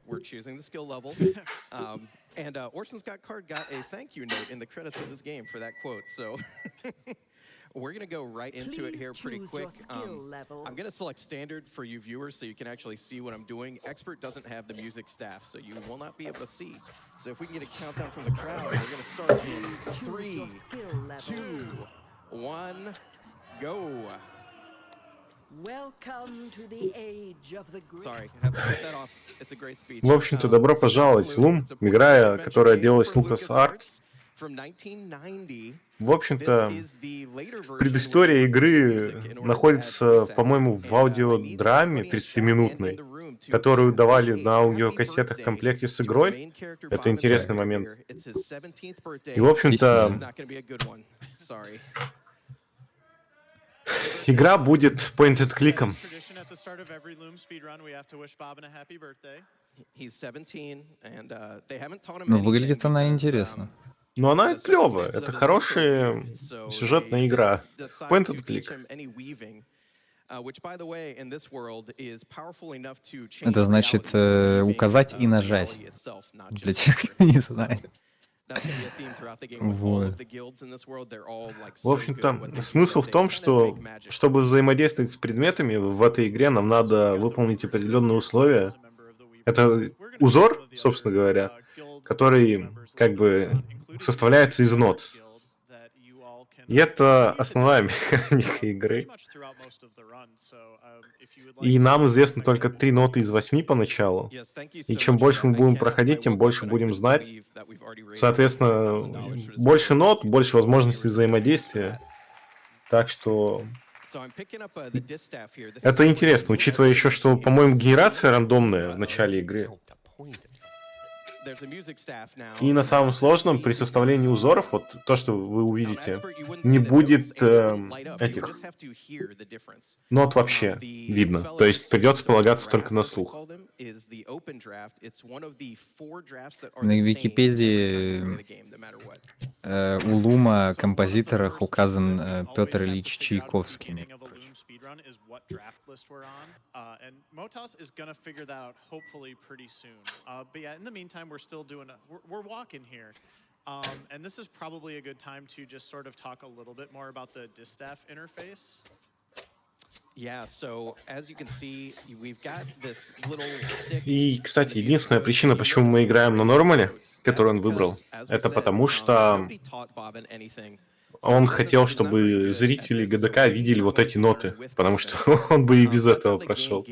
we're choosing the skill level. And Orson Scott Card got a thank you note in the credits of this game for that quote. So we're going to go right into it here pretty quick. I'm going to select standard for you viewers so you can actually see what I'm doing. Expert doesn't have the music staff, so you will not be able to see. So if we can get a countdown from the crowd, we're going to start in 3, 2, 1, go. Welcome to the age of the great. Sorry, I have to cut that off. It's a great speech. В общем-то, добро пожаловать в Loom, игра, которая делалась LucasArts. В общем-то, предыстория игры находится, по-моему, в аудиодраме 30-минутной, которую давали на аудиокассетах в комплекте с игрой. Это интересный момент. И, в общем-то, игра будет point-and-кликом. Ну, выглядит она интересно. Но она клевая. Это хорошая сюжетная игра. Point-and-click. Это значит указать и нажать. Для тех, кто не знает. Вот. В общем-то, смысл в том, что чтобы взаимодействовать с предметами в этой игре, нам надо выполнить определенные условия. Это узор, собственно говоря, который как бы составляется из нот. И это основная механика игры. И нам известно только 3 ноты из 8 поначалу. И чем больше мы будем проходить, тем больше будем знать. Соответственно, больше нот, больше возможностей взаимодействия. Так что это интересно, учитывая еще, что, по-моему, генерация рандомная в начале игры. И на самом сложном при составлении узоров, вот то, что вы увидите, не будет этих нот вообще видно. То есть придется полагаться только на слух. На Википедии у Лума композиторах указан Петр Ильич Чайковский. Is what draft list we're on, and Motos is gonna figure that out hopefully pretty soon. But yeah, in the meantime, we're still doing we're walking here, and this is probably a good time to just sort of talk a little bit more about the distaff interface. Yeah, so as you can see, we've got this little stick. И, кстати, единственная причина, почему мы играем на нормале, которую он выбрал, это потому что он хотел, чтобы зрители ГДК видели вот эти ноты, потому что он бы и без этого прошел.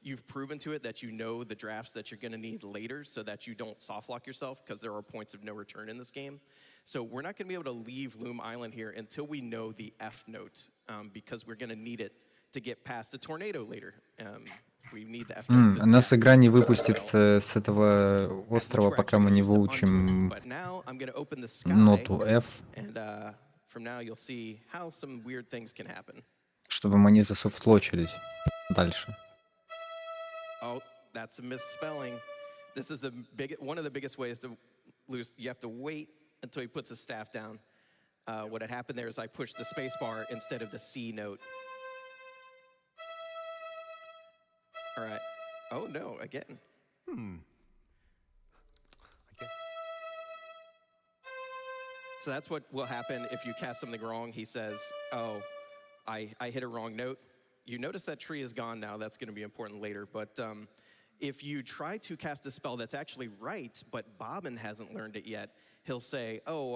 You've proven to it that you know the drafts that you're going to need later so that you don't soft lock yourself because there are points of no return in this game. So we're not going to be able to leave Loom Island here until we know the F note because we're going to need it to get past the tornado later. We need the F note. Нас игра не выпустит с этого острова, пока мы не выучим ноту F. And from now you'll see how some weird things can happen. Чтобы мы не засофтлочились дальше. Oh, that's a misspelling. This is one of the biggest ways to lose. You have to wait until he puts his staff down. What had happened there is I pushed the space bar instead of the C note. All right. Oh, no, again. So that's what will happen if you cast something wrong. He says, oh, I hit a wrong note. You notice that tree is gone now. That's going to be important later. But if you try to cast a spell that's actually right, but Bobbin hasn't learned it yet, he'll say, oh,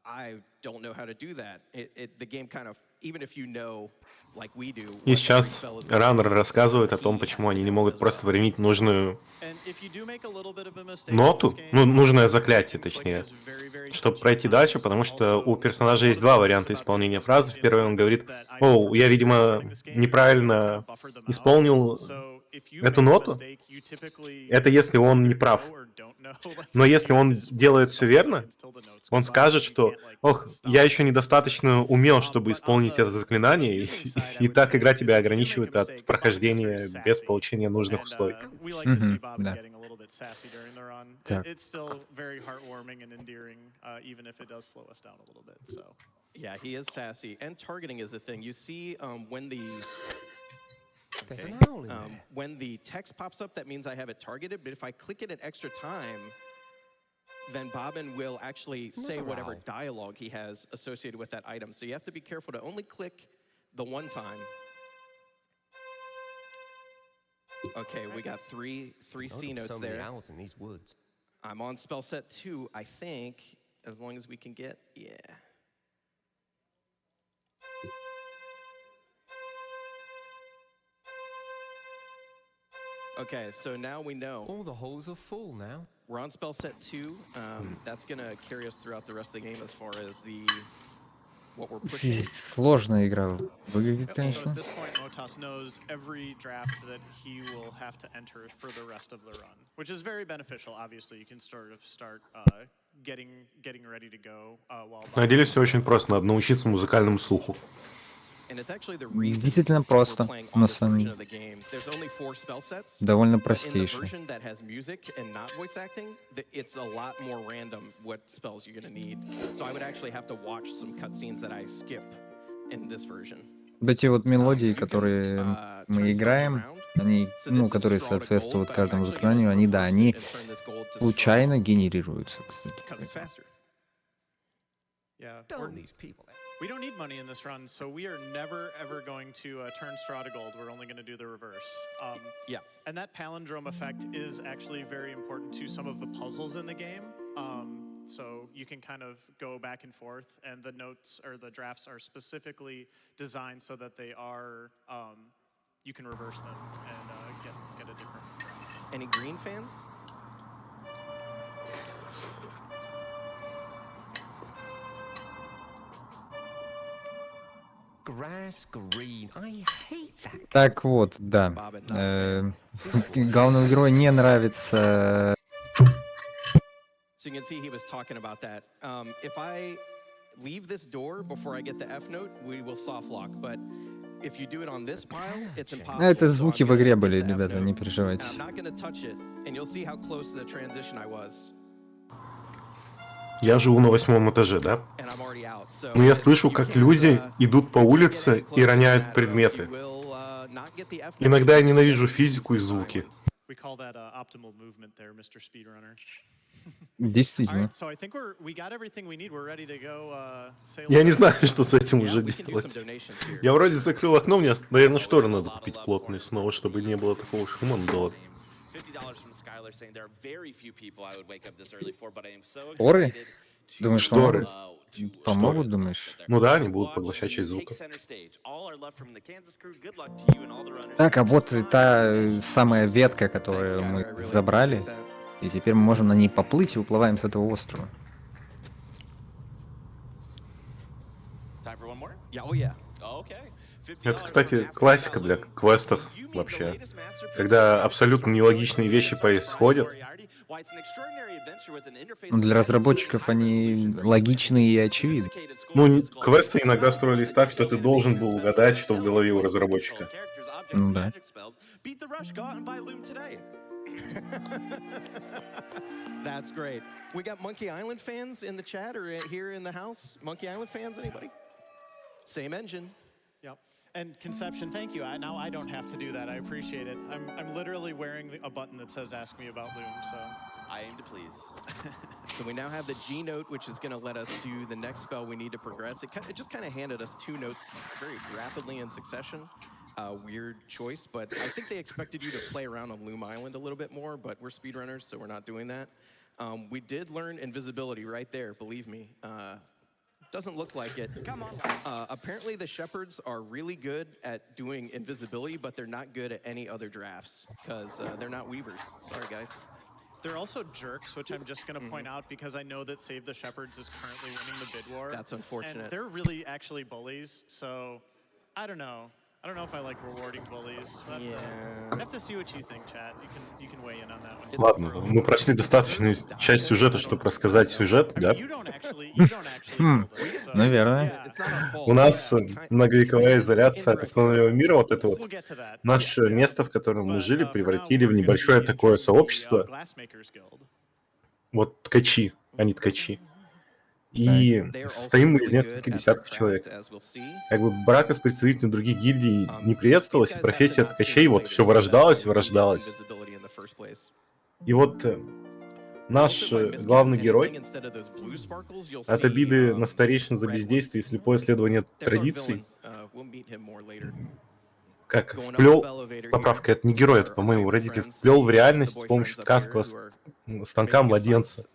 I don't know how to do that. The game kind of, even if you know, like we do. И сейчас Раннер рассказывает о том, почему они не могут просто применить нужную ноту, ну, нужное заклятие, точнее, чтобы пройти дальше, потому что у персонажа есть 2 варианта исполнения фразы. В первый он говорит, о, я, видимо, неправильно исполнил эту ноту. Это если он не прав. Но если он делает все верно, он скажет, что, ох, я еще недостаточно умел, чтобы исполнить это заклинание, и так игра тебя ограничивает от прохождения без получения нужных условий. Да. Так. Yeah, he is sassy. And targeting is the thing. You see when the Okay. When the text pops up, that means I have it targeted, but if I click it an extra time, then Bobbin will actually say whatever dialogue he has associated with that item. So you have to be careful to only click the one time. Okay, we got three C notes there. In these woods. I'm on spell set 2, I think, as long as we can get, yeah. Okay, so now we know. All the holes are full now. We're on spell set 2. That's gonna carry us throughout the rest of the game as far as what we're pushing. Сложная игра выглядит, So конечно. at this point, Motas knows every draft that he will have to enter for the rest of the run, which is very beneficial. Obviously, you can start getting ready to go while. На деле все очень просто, надо научиться музыкальному слуху. Действительно просто, на самом деле. Довольно простейший. Вот эти вот мелодии, которые мы играем, они, ну, которые соответствуют каждому заклинанию, они, да, они случайно генерируются, кстати. Yeah, we don't need money in this run, so we are never ever going to turn straw to gold. We're only going to do the reverse. Yeah. And that palindrome effect is actually very important to some of the puzzles in the game. So you can kind of go back and forth, and the notes or the drafts are specifically designed so that they are, you can reverse them and get a different draft. Any green fans? Grass green. I hate that. Так вот, да. Главному герою не нравится... So you can see he was talking about that. If I leave this door before I get the F note, we will soft lock. But if you do it on this pile, it's impossible. Это звуки в игре были, ребята, не переживайте. I'm not going to touch it, and you'll see how close to the transition I was. Я живу на 8-м этаже, да? Но я слышу, как люди идут по улице и роняют предметы. Иногда я ненавижу физику и звуки. Действительно. Я не знаю, что с этим уже делать. Я вроде закрыл окно, мне, наверное, шторы надо купить плотные снова, чтобы не было такого шума, ну да ладно. Шторы? Думаешь, шторы помогут, думаешь? Ну да, они будут поглощать часть звука. Так, а вот и та самая ветка, которую мы забрали, и теперь мы можем на ней поплыть и уплываем с этого острова. Это, кстати, классика для квестов вообще. Когда абсолютно нелогичные вещи происходят. Для разработчиков они логичны и очевидны. Ну, квесты иногда строились так, что ты должен был угадать, что в голове у разработчика. Ну да. That's great. We got Monkey Island fans in the chat or here in the house. Monkey Island fans, anybody? Same engine. Yep. And Conception, thank you. Now I don't have to do that. I appreciate it. I'm literally wearing a button that says "Ask me about Loom." So I aim to please. So we now have the G note, which is going to let us do the next spell we need to progress. It just kind of handed us 2 notes very rapidly in succession. Weird choice, but I think they expected you to play around on Loom Island a little bit more, but we're speedrunners, so we're not doing that. We did learn invisibility right there, believe me. Doesn't look like it. Apparently the shepherds are really good at doing invisibility, but they're not good at any other drafts, because they're not weavers. Sorry, guys. They're also jerks, which I'm just going to point out because I know that Save the Shepherds is currently winning the bid war. That's unfortunate. And they're really actually bullies, so I don't know. I don't know if I like rewarding bullies. I have to see what you think, chat. You can weigh in on that one. Ладно, мы прошли достаточную часть сюжета, чтобы рассказать сюжет, да? Наверное. У нас многовековая изоляция от основного мира, вот это вот наше место, в котором мы жили, превратили в небольшое такое сообщество. Вот ткачи, они ткачи. И They are also состоим мы из really good нескольких at their десятков craft, человек. as we'll see. Как бы брака с представителями других гильдий не These приветствовалась, и guys have to профессия not see ткачей the вот все latest, so that вырождалась и would be the вырождалась. invisibility in the first place. И вот But also, наш if I miscast главный anything, герой instead of those blue sparkles, you'll от see обиды на старейшин за red ones. бездействие и слепое следование There's our традиций, villain. We'll meet him more later. как Going up вплел, the elevator here поправка, это не герой, это, are our по-моему, favorite родитель, friends, вплел в the реальность с boyfriends помощью up here ткацкого who are станка making a sign. младенца.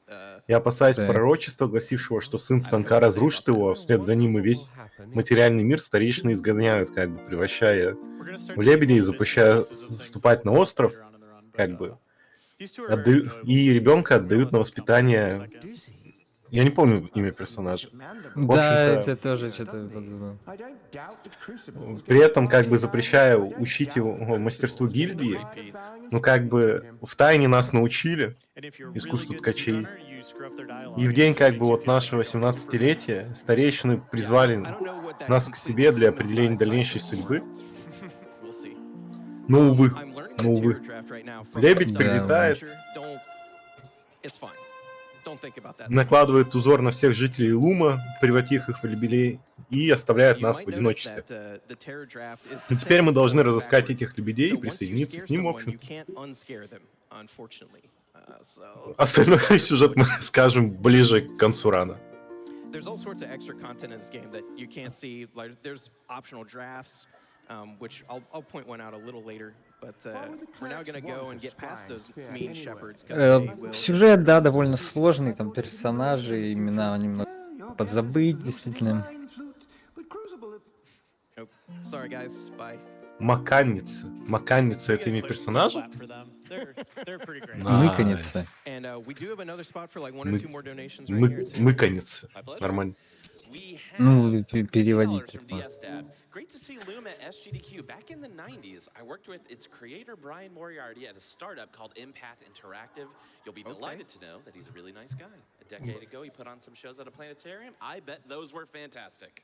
И опасаясь Так. пророчества, гласившего, что сын I don't know станка what to say разрушит about that. его, вслед за ним и весь материальный мир старейшины изгоняют, как бы превращая We're gonna start в to see лебедей, little bits and запрещая pieces of things ступать that на will pop up остров, later on in the run, but, как бы these two are very enjoyable и to listen ребенка to, so we're gonna отдают let на them come through for a воспитание. second. Я не помню имя персонажа. В Да, общем-то, это тоже что-то подзабыл. при этом как бы запрещая учить его мастерству гильдии, ну как бы в тайне нас научили And if you're a really искусству good ткачей. speedrunner, you screw up their dialogue, И в and it день just как makes бы you вот feel like нашего you're going super 17-летия fast. старейшины призвали I don't know what that нас к completely себе для human-sized определения дальнейшей cycle судьбы. route. We'll see. Но увы, I'm learning но that увы. tier draft right now from Лебедь some прилетает, adventure. Don't. It's fine. Don't think about that. накладывает узор на всех жителей Лума, превратив их в лебедей, и оставляет You нас might в notice одиночестве. that the terror draft is И the теперь same, мы должны but разыскать backwards. этих лебедей и So once you присоединиться scare к ним, в someone, общем. you can't unscare them, unfortunately. So Остальной сюжет мы скажем ближе к концу рана. there's all sorts of extra content in this game that you can't see. Like there's optional drafts, which I'll point one out a little later. But we're now gonna go and get past those mean shepherds because they will. Сюжет, да, довольно сложный, там персонажи, имена немного подзабыть, действительно. Oh, sorry guys, bye. Маканница. Маканница — We это get a имя quick персонажа? clap for them. They're pretty great. Мыканица. And we do have another spot for like one or two more donations right here too. Мыканница. Нормально. We Ну, have переводить. $50 from DS Dad. Great to see Loom at SGDQ. Back in the 90s, I worked with its creator, Brian Moriarty, at a startup called Empath Interactive. You'll be delighted to know that he's a really nice guy. A decade ago, he put on some shows at a planetarium. I bet those were fantastic.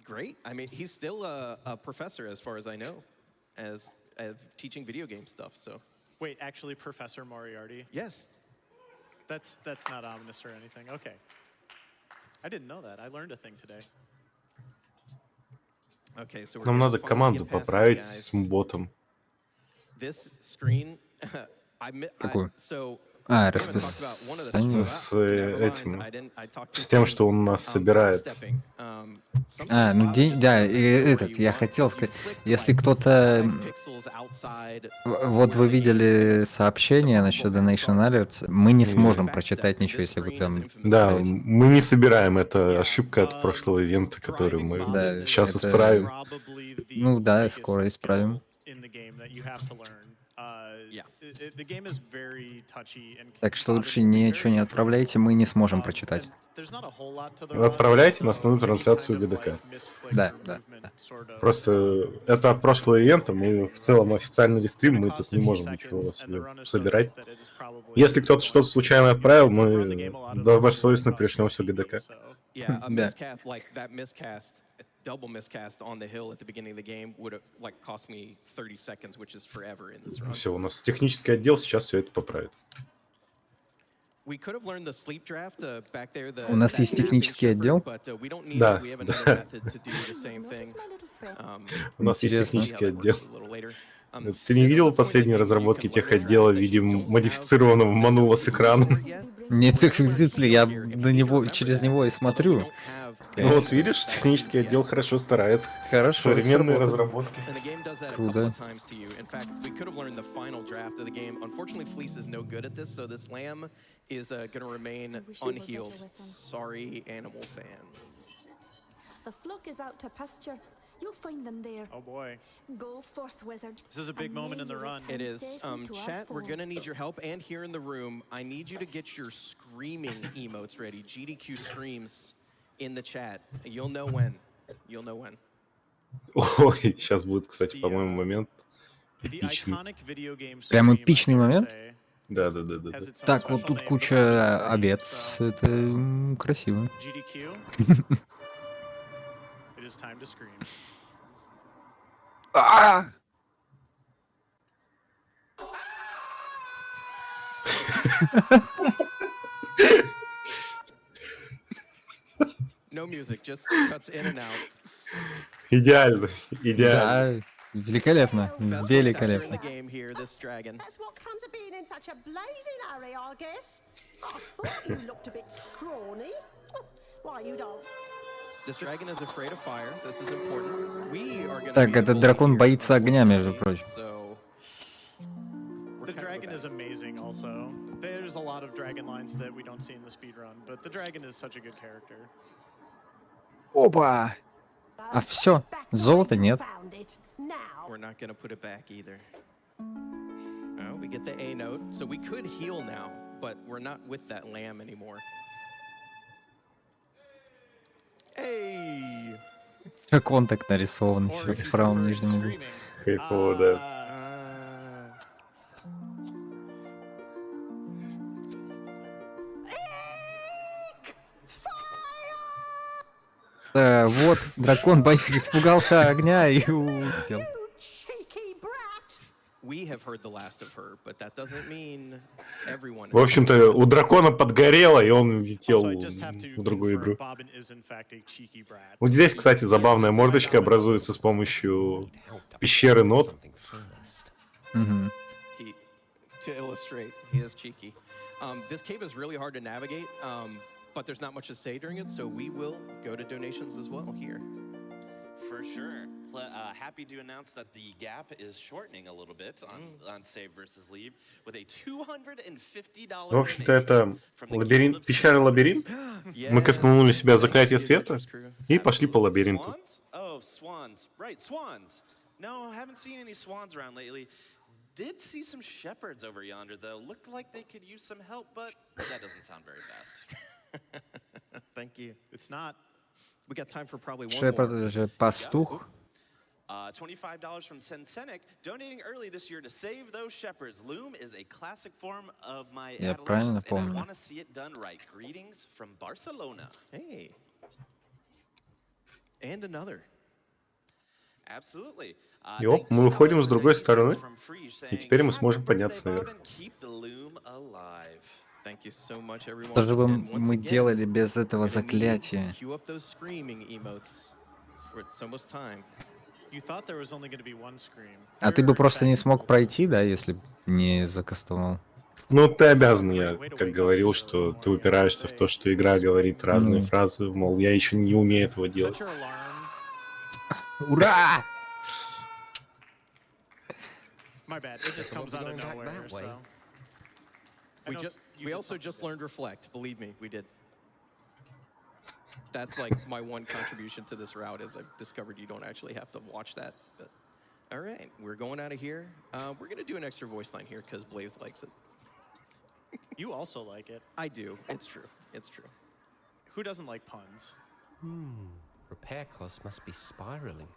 Great. I mean, he's still a professor as far as I know, as teaching video game stuff. So Wait, actually, Professor Moriarty? yes. That's not ominous or anything. Okay. I didn't know that. I learned a thing today. Okay, so we're Нам gonna надо finally команду get past these поправить guys. с ботом. This screen, Какую? so А, we haven't talked about one of the расписание. С Never mind, этим, I talked с too тем, soon. что он нас Hop собирает. stepping. А, ну Sometimes да, just doesn't go where этот, you я want. хотел You сказать, clicked если like кто-то, 5 pixels outside вот where вы the game видели is. сообщение The насчет possible paths Donation are Alerts, мы не Не сможем backstep, прочитать and ничего, this если вы screen is там infamous Да, for it. мы не собираем, это Yeah, ошибка от прошлого ивента, которую driving мы mobbing Да, сейчас is исправим. probably the ну да, biggest скоро исправим. skill in the game that you have to learn. Yeah. The game is very touchy and Так что mobbing лучше can be ничего very не temperamental. отправляйте, мы не сможем прочитать. And there's not a whole lot to the run, Отправляйте на so основную any трансляцию kind of, ГДК. like, misclick Да, or да, movement да. sort of, Просто это от прошлого ивента, мы в целом официальный рестрим, gonna мы cost тут a не few можем ничего seconds, and the себе run is so собирать. thick that it is probably Если кто-то going что-то to случайно be- отправил, We've run the мы game a lot of добросовестно times, пришлем it все costs ГДК. so. Yeah, a Да. miscast like that miscast, double miscast on the hill at the beginning of the game would have like cost me 30 seconds, which is forever in this run. Все, у нас технический отдел сейчас все это поправит. We could have learned the sleep draft back there. У нас that есть napping технический shepherd, отдел? but we don't need Да, it. We have да. another method to do the same thing. У нас есть We'll see Интересно. how технический that отдел. works a little later. Ты не There's видел other point in the последние game where you разработки can тех learn a отдела в draft that виде you don't have модифицированного the манула с ability экрана? for it yet? Нет, We're в gonna learn смысле, heal я here, and на we need to него, remember через that, него и although we смотрю. don't have Ну вот the видишь, vaccines технический yet. отдел хорошо старается. Хорошо, Современные сработало. разработки. And the game does that a Круто. couple of times to you. In fact, we could have learned the final draft of the game. Unfortunately, Fleece is no good at this, so this lamb is going to remain unhealed. Sorry, animal fans. The flock is out to pasture. You'll find them there. Oh boy. Go forth, wizard. This is a big and moment may in the you run. return It is. safely to our Chat, we're fold. going to need your help. And here in the room, I need you to get your screaming emotes ready. GDQ screams in the chat. You'll know when. You'll know when. Ой, сейчас будет, кстати, по-моему, момент The эпичный. iconic video game Прям scream, I эпичный dare момент? say, Да. has its own Так, вот special тут name, the куча Viking scream, овец, so это красиво. GDQ. It is time to scream. No music, just cuts in and out. Идеально, идеально. Да, великолепно, Best voice actor in the великолепно. game here, this dragon. That's what comes of being in such a blazing hurry, I guess. I thought you looked a bit scrawny. Why, you don't? This dragon is afraid of fire. This is important. We are going to Так, be этот the дракон goal боится here, огня, между unfortunately. прочим. So, The dragon is amazing also. There's a lot of dragon lines that we don't see in the speedrun, but the dragon is such a good character. Опа! А все, золота нет. Found it. Now. we're not going to put it back either. Oh, we get the A note. So we could heal now, but we're not with that lamb anymore. Hey! Дракон так нарисован Or еще if в you правом prefer нижнем углу. screaming. Кайфово, да. Вот, дракон испугался огня и улетел. Cheeky brat. We have heard the last of her, but that doesn't mean everyone. В общем-то, у дракона подгорело, и он улетел Also, I just have to в другую игру. confirm Bobbin is in fact a cheeky brat. Вот здесь, кстати, забавная мордочка образуется с помощью пещеры нот. Something first. Мгм. To illustrate, he is cheeky. This cave is really hard to navigate, but there's not much to say during it, so we will go to donations as well here. For sure. Happy to announce that the gap is shortening a little bit on Save versus Leave with a $250 В общем-то, это лабиринт, пещера-лабиринт. Мы Yes. коснули себя заклятия света Adventurers Crew. и пошли по лабиринту. Swans? Oh, swans. Right, swans. No, haven't seen any swans around lately. Did see some shepherds over yonder, though. Looked like they could use some help, but that doesn't sound very fast. Thank you. It's not. We got time for probably one Шепард more. же пастух. $25 from Sensenic, donating early this year to save those shepherds. Loom is a classic form of my Я правильно adolescence, and I помню. want to see it done right. Greetings from Barcelona. Hey. And another. Absolutely. И оп, мы выходим с другой стороны, и теперь мы сможем подняться наверх. Thank you so much, everyone. Что же бы And once мы again, делали без этого we're gonna need заклятия? Cue up those screaming emotes. It's almost time. You thought there was only going to be one scream. А ты бы просто не смог пройти, да, если б не закастовал? Ну, ты обязан, я как говорил, что ты упираешься в то, что игра говорит разные фразы, мол, я еще не умею этого Set делать. your alarm. Ура! My bad. It just comes out of going back nowhere. that way. So. I know We also just learned Reflect. Believe me, we did. That's like my one contribution to this route is I've discovered you don't actually have to watch that. But, all right, we're going out of here. We're going to do an extra voice line here because Blaze likes it. You also like it. I do. It's true. It's true. Who doesn't like puns? Repair costs must be spiraling.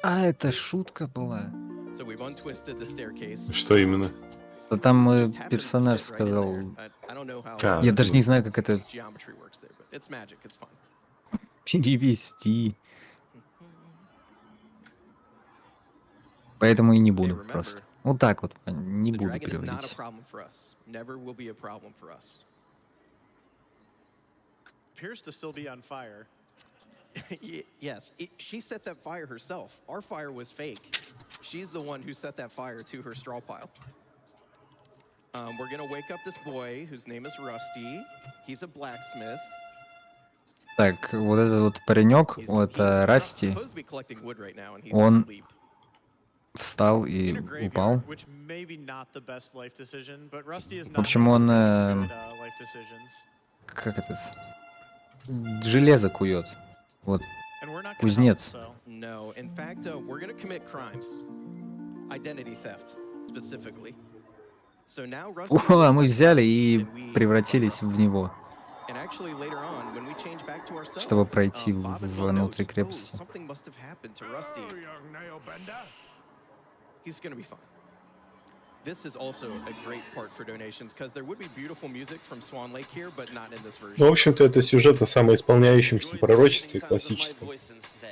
А, это шутка была. So we've untwisted the staircase. Что именно? Да там Just happened to персонаж fit right in сказал... there. I don't know how А, Я даже не знаю, как это geometry works there, but it's magic. It's fun. перевести. Поэтому и не буду remember, просто. Вот так вот, не The буду dragon is not a переводить. problem for us. Never will be a problem for us. Appears to still be on fire. Yes, she set that fire herself. Our fire was fake. She's the one who set that fire to her straw pile. We're gonna wake up this boy whose name is Rusty. He's a blacksmith. Так, вот этот вот паренек, вот Расти, supposed to be collecting wood right now, and he's он asleep. встал In и a graveyard, упал. which maybe not the best life decision, but Rusty is В not общем, known он, for making good, life decisions. как это, железо кует. Вот, And we're not gonna help, кузнец. so. No, in fact, we're gonna commit crimes. Identity theft, specifically. So now Rusty О, а looks мы like взяли us, и and we превратились в него, And actually, later on, when we change back to ourselves, чтобы пройти Bobbin will внутрь note, крепости. "Oh, something must have happened to Rusty. He's gonna be fine. This is also a great part for donations because there would be beautiful music from Swan Lake here, but not in this Ну, в version. общем-то, это сюжет о самоисполняющемся пророчестве классическом.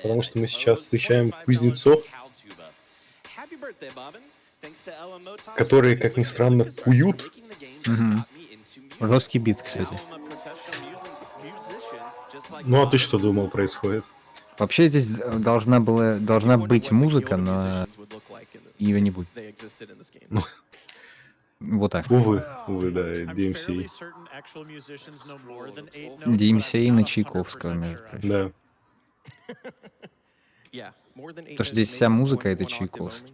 Потому что мы сейчас встречаем кузнецов. Happy birthday, Bobbin. которые, как ни странно, куют. Жесткий бит, кстати. Ну а ты что думал происходит? Вообще здесь должна быть музыка, но ее не будет. Вот так. Увы, да, DMC. DMC на Чайковского, между прочим. Да. Потому что здесь вся музыка — это Чайковский.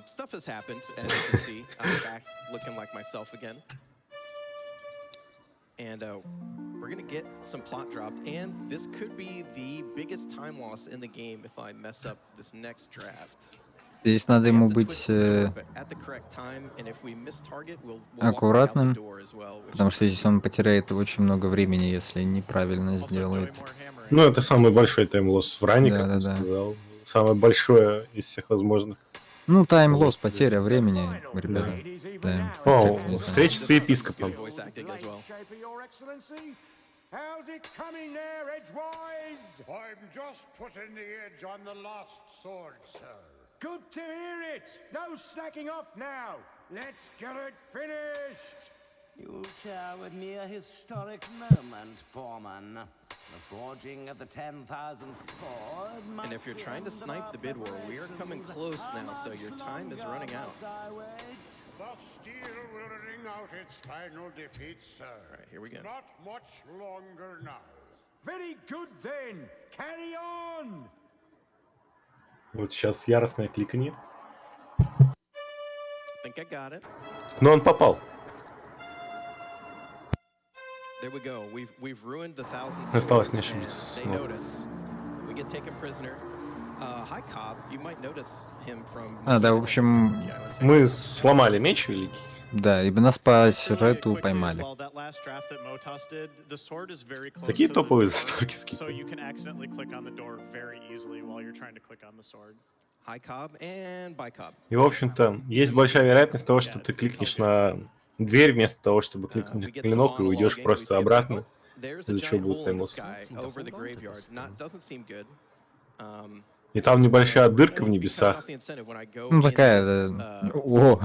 Stuff has happened, as you can see. I'm back looking like myself again. And we're going to get some plot dropped. And this could be the biggest time loss in the game if I mess up this next draft. Здесь надо ему быть аккуратным, потому что здесь он потеряет очень много времени, если неправильно сделает. Ну, это самый большой таймлосс в ране, как я сказал. Самое большое из всех возможных. Ну, таймлосс, потеря времени, ребята. Да. О, встреча с епископом. How's it coming there, Edgewise? I'm just putting the edge on the lost sword, sir. Good to hear it. No slacking off now. Let's get it finished. You share with me a historic moment, Foreman. The forging of the 10,000th sword. And if you're trying to snipe the bid war, we are coming close now, so your time is running out. The steel will ring out its final defeat, sir. All right, here we go. Not much longer now. Very good then. Carry on. Вот сейчас яростное кликанье. Think I got it. Но он попал. There we go. We've ruined the thousands. Осталось не ошибиться. They notice. We get taken prisoner. Hi, Cobb. You might notice him from. Да, в общем, мы сломали меч великий. Да, и нас по сюжету поймали. Такие топовые заставки скипы. И, в общем-то, есть большая вероятность того, что ты кликнешь на дверь вместо того, чтобы кликнуть на клинок, и уйдешь просто обратно, из-за чего будет таймлосс. И там небольшая дырка в небесах. Ну, такая... О!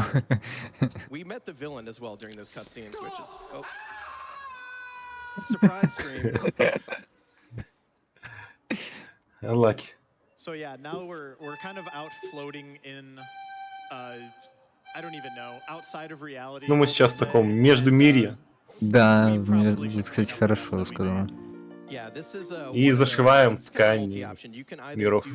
Unlucky. So yeah, now we're kind of out floating in, I don't even know, outside of reality. Ну, мы сейчас в таком междумирье. Да, кстати, хорошо сказано. И зашиваем ткань миров.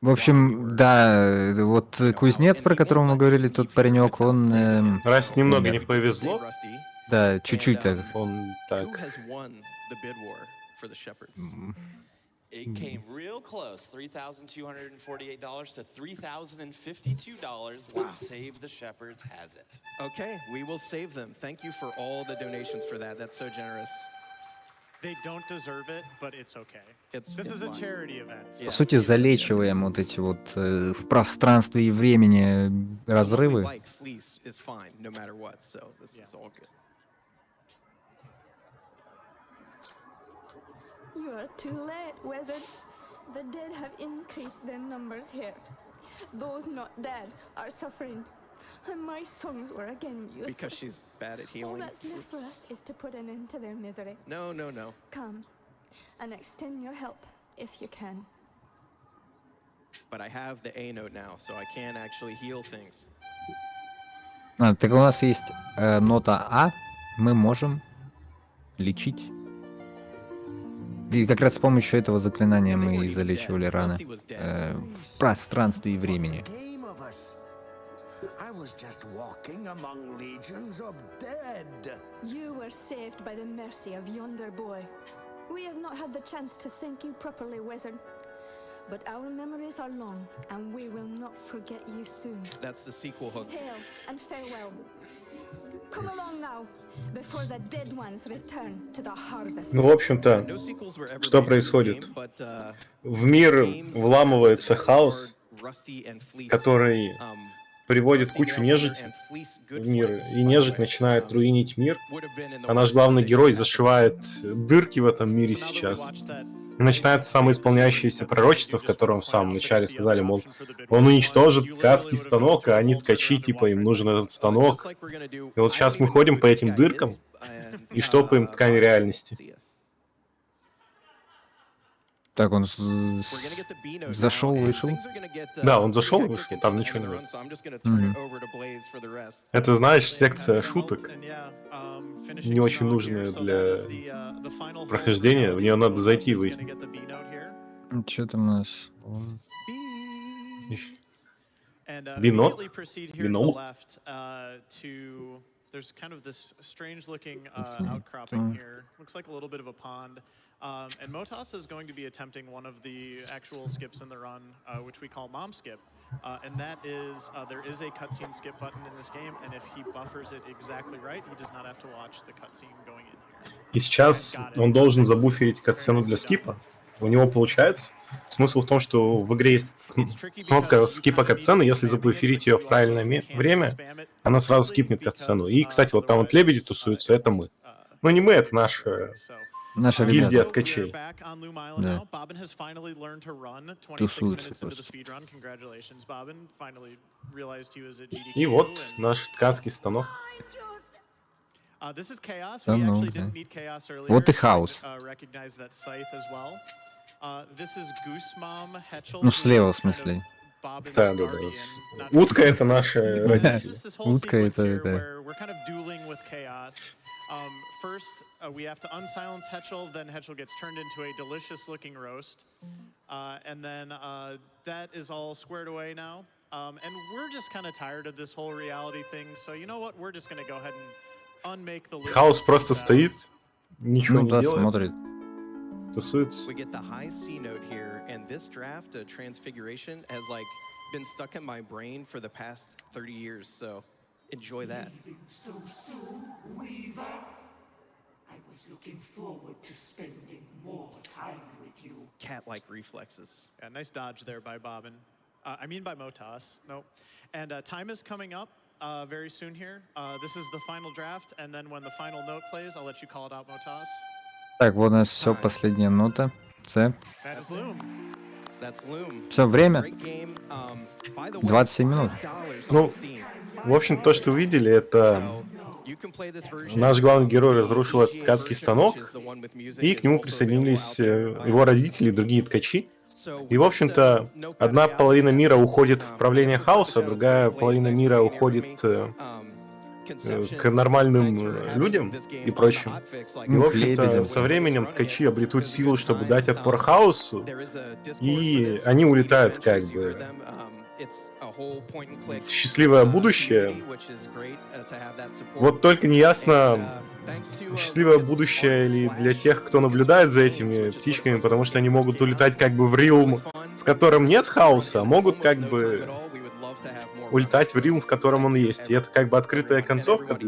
В общем, да, вот кузнец, про которого мы говорили, тот паренек, он... Раз немного не повезло. Да, чуть-чуть так. Он так... It came real close, $3,248 to $3,052. Let's save the Shepherds has it. Okay, we will save them. Thank you for all the donations for that. That's so generous. They don't deserve it, but it's okay. This is a charity event. По сути, залечиваем вот эти вот в пространстве и времени разрывы. You are too late, wizard. The dead have increased their numbers here. Those not dead are suffering. And my songs were again useless. Because she's bad at healing. All that's left for us is to put an end to their misery. No. Come and extend your help if you can. But I have the A note now, so I can actually heal things. Так у нас есть нота А, мы можем лечить. И как раз с помощью этого заклинания мы и залечивали раны в пространстве и времени. You were saved by the mercy of yonder boy. We have not had the chance to thank you properly, wizard. But our memories are long, and we will not forget you soon. That's the sequel hook. Hail and farewell. Come along now, before the dead ones return to the harvest. Ну, в общем-то, что происходит? В мир вламывается хаос, который приводит кучу нежити в мир, и нежить начинает руинить мир, а наш главный герой зашивает дырки в этом мире сейчас. И начинается самоисполняющееся пророчество, в котором в самом начале сказали, мол, он уничтожит ткацкий станок, а они ткачи, типа, им нужен этот станок. И вот сейчас мы ходим по этим дыркам и штопаем ткань реальности. Так, он зашел, вышел? Да, он зашел и вышел, там ничего не было. Это, знаешь, секция шуток, не очень нужная для прохождения, в нее надо зайти и выйти. Что там у нас? Вино? Вино? There's kind of this strange looking outcropping here. Looks like a little bit of a pond. And Motas is going to be attempting one of the actual skips in the run, which we call Mom Skip. And that is, there is a cutscene skip button in this game, and if he buffers it exactly right, he does not have to watch the cutscene going in here. И сейчас он должен забуферить катсцену для скипа. У него получается. Смысл в том, что в игре есть кнопка скипа катсцены, если забуферить ее в правильное время, она сразу скипнет катсцену. И, кстати, вот там вот лебеди тусуются, это мы. Ну не мы, это наша гильдия ткачей. Да. Тусуются просто. И вот наш ткацкий станок. Станок, да. Вот и хаос. Ну, слева, в смысле. Да. Утка — это наши родители. Утка — это, да. First, we have to unsilence Hetchel, then Hetchel gets turned into a delicious-looking roast. And then that is all squared away now. And we're just kind of tired of this whole reality thing, so you know what? We're just going to go ahead and unmake the loop. Хаос просто стоит, ничего не делает. Смотрит. Тусуется. We get the high C note here, and this draft, Transfiguration, has like been stuck in my brain for the past 30 years, so enjoy that. So soon, Weaver? I was looking forward to spending more time with you. Cat-like reflexes. Yeah, nice dodge there by Bobbin. I mean by Motas. Nope. And time is coming up very soon here. This is the final draft, and then when the final note plays, I'll let you call it out, Motas. Так, вот у нас все, последняя нота. С. That is Loom. That's Loom. Все, время. Great game. By the way, 27 минут. Ну, в общем, то, что вы видели, это наш главный герой разрушил этот ткацкий станок, и к нему присоединились его родители и другие ткачи. И, в общем-то, одна половина мира уходит в правление хаоса, а другая половина мира уходит к нормальным людям и прочим. И, в общем-то, со временем ткачи обретут силу, чтобы дать отпор хаосу, и они улетают как бы в счастливое будущее. Вот только неясно, счастливое будущее ли для тех, кто наблюдает за этими птичками, потому что они могут улетать как бы в рилм, в котором нет хаоса, а могут как бы улетать в рилм, в котором он есть. И это как бы открытая концовка для